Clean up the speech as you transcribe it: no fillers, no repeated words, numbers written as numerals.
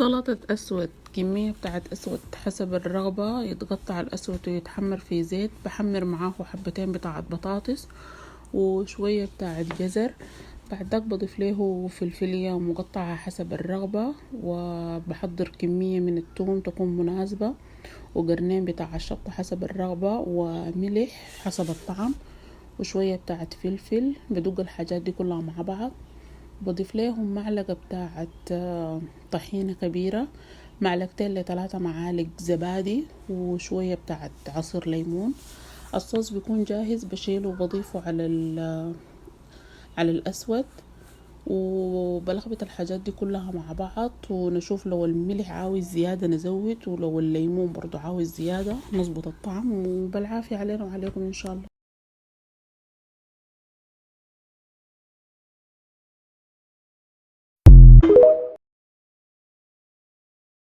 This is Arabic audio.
سلطة أسود، كمية بتاعت أسود حسب الرغبة. يتقطع الأسود ويتحمر في زيت، بحمر معاه حبتين بتاعت بطاطس وشوية بتاعت جزر. بعد ذاك بضيف له فلفلية مقطعة حسب الرغبة، وبحضر كمية من الثوم تكون مناسبة، وقرنين بتاع الشطة حسب الرغبة، وملح حسب الطعم، وشوية بتاعت فلفل. بدوق الحاجات دي كلها مع بعض، بضيف لهم معلقة بتاعت طحينة كبيرة، معلقتين لثلاثة معالق زبادي، وشوية بتاعت عصير ليمون. الصوص بيكون جاهز، بشيله وبضيفه على الأسود، وبلخبط الحاجات دي كلها مع بعض، ونشوف لو الملح عاوز زيادة نزود، ولو الليمون برضو عاوز زيادة نظبط الطعم. وبالعافية علينا وعليكم إن شاء الله.